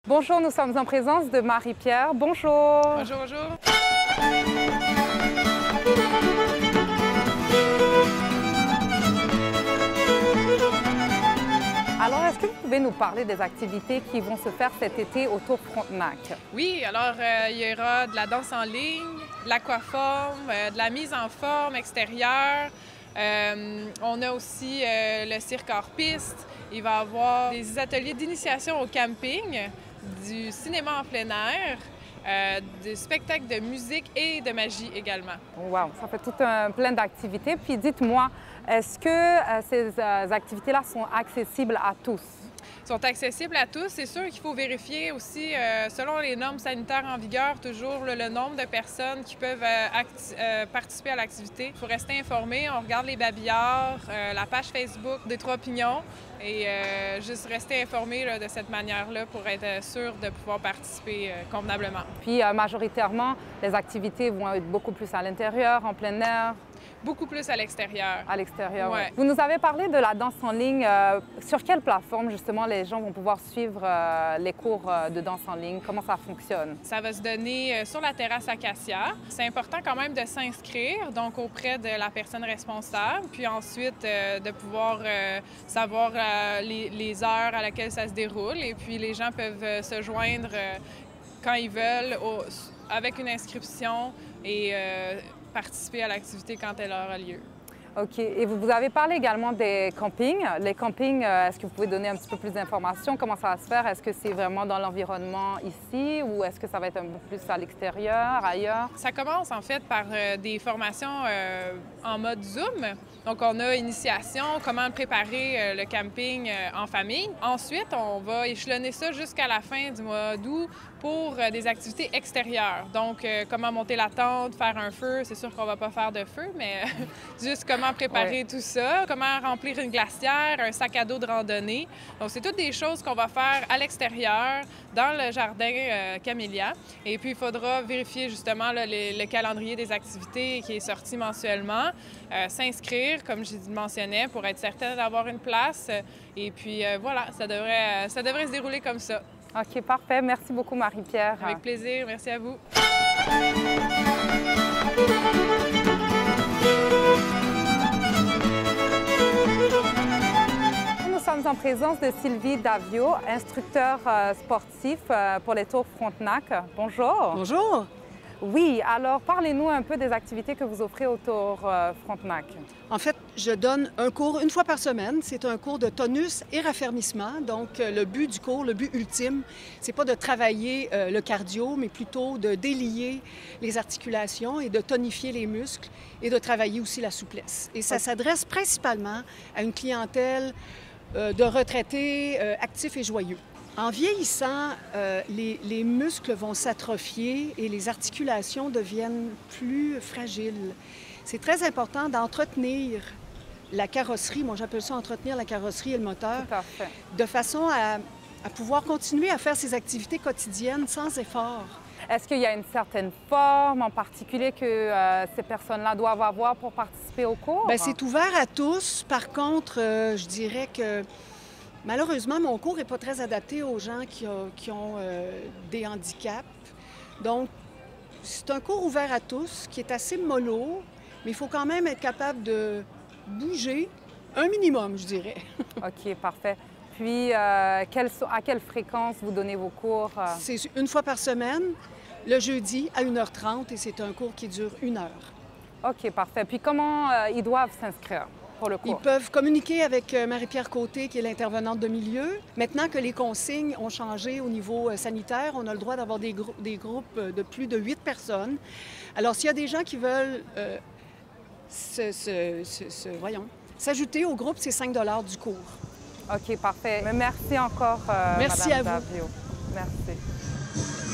Bonjour, nous sommes en présence de Marie-Pierre. Bonjour. Bonjour, bonjour. Alors, est-ce que vous pouvez nous parler des activités qui vont se faire cet été au Tour Frontenac? Oui, alors il y aura de la danse en ligne, de l'aquaforme, de la mise en forme extérieure. On a aussi le cirque hors piste. Il va y avoir des ateliers d'initiation au camping, du cinéma en plein air, des spectacles de musique et de magie également. Wow, ça fait tout un plein d'activités. Puis dites-moi, est-ce que ces activités-là sont accessibles à tous? Sont accessibles à tous. C'est sûr qu'il faut vérifier aussi, selon les normes sanitaires en vigueur, toujours le nombre de personnes qui peuvent participer à l'activité. Il faut rester informé. On regarde les babillards, la page Facebook des Trois Pignons et juste rester informé là, de cette manière-là pour être sûr de pouvoir participer convenablement. Puis majoritairement, les activités vont être beaucoup plus à l'intérieur, en plein air. Beaucoup plus à l'extérieur. À l'extérieur, ouais. Vous nous avez parlé de la danse en ligne. Sur quelle plateforme, justement, les gens vont pouvoir suivre les cours de danse en ligne? Comment ça fonctionne? Ça va se donner sur la terrasse Acacia. C'est important quand même de s'inscrire, donc auprès de la personne responsable, puis ensuite de pouvoir savoir les heures à laquelle ça se déroule. Et puis les gens peuvent se joindre quand ils veulent avec une inscription et participer à l'activité quand elle aura lieu. OK. Et vous avez parlé également des campings. Les campings, est-ce que vous pouvez donner un petit peu plus d'informations? Comment ça va se faire? Est-ce que c'est vraiment dans l'environnement ici ou est-ce que ça va être un peu plus à l'extérieur, ailleurs? Ça commence en fait par des formations en mode Zoom. Donc, on a initiation, comment préparer le camping en famille. Ensuite, on va échelonner ça jusqu'à la fin du mois d'août pour des activités extérieures. Donc, comment monter la tente, faire un feu. C'est sûr qu'on ne va pas faire de feu, mais juste comment préparer tout ça, comment remplir une glacière, un sac à dos de randonnée. Donc, c'est toutes des choses qu'on va faire à l'extérieur, dans le jardin Camélia. Et puis, il faudra vérifier justement là, le calendrier des activités qui est sorti mensuellement, s'inscrire, comme je mentionnais, pour être certaine d'avoir une place. Et puis, voilà, ça devrait se dérouler comme ça. OK, parfait. Merci beaucoup, Marie-Pierre. Avec plaisir. Merci à vous. Nous sommes en présence de Sylvie Davio, instructeur sportif pour les Tours Frontenac. Bonjour. Bonjour. Oui, alors parlez-nous un peu des activités que vous offrez au Tour Frontenac. En fait, je donne un cours une fois par semaine. C'est un cours de tonus et raffermissement. Donc, le but du cours, le but ultime, c'est pas de travailler le cardio, mais plutôt de délier les articulations et de tonifier les muscles et de travailler aussi la souplesse. Et ça s'adresse principalement à une clientèle de retraités actifs et joyeux. En vieillissant, les muscles vont s'atrophier et les articulations deviennent plus fragiles. C'est très important d'entretenir la carrosserie, moi j'appelle ça entretenir la carrosserie et le moteur, de façon à pouvoir continuer à faire ces activités quotidiennes sans effort. Est-ce qu'il y a une certaine forme en particulier que ces personnes-là doivent avoir pour participer au cours? Bien, c'est ouvert à tous. Par contre, je dirais que malheureusement, mon cours n'est pas très adapté aux gens qui ont des handicaps. Donc, c'est un cours ouvert à tous, qui est assez mollo, mais il faut quand même être capable de bouger un minimum, je dirais. OK, parfait. Puis, à quelle fréquence vous donnez vos cours? C'est une fois par semaine, le jeudi à 1h30, et c'est un cours qui dure 1 heure. OK, parfait. Puis, comment ils doivent s'inscrire pour le cours? Ils peuvent communiquer avec Marie-Pierre Côté, qui est l'intervenante de milieu. Maintenant que les consignes ont changé au niveau sanitaire, on a le droit d'avoir des groupes de plus de 8 personnes. Alors, s'il y a des gens qui veulent s'ajouter au groupe, c'est 5 $ du cours. OK, parfait. Mais merci encore, Merci Madame à vous. Davio. Merci.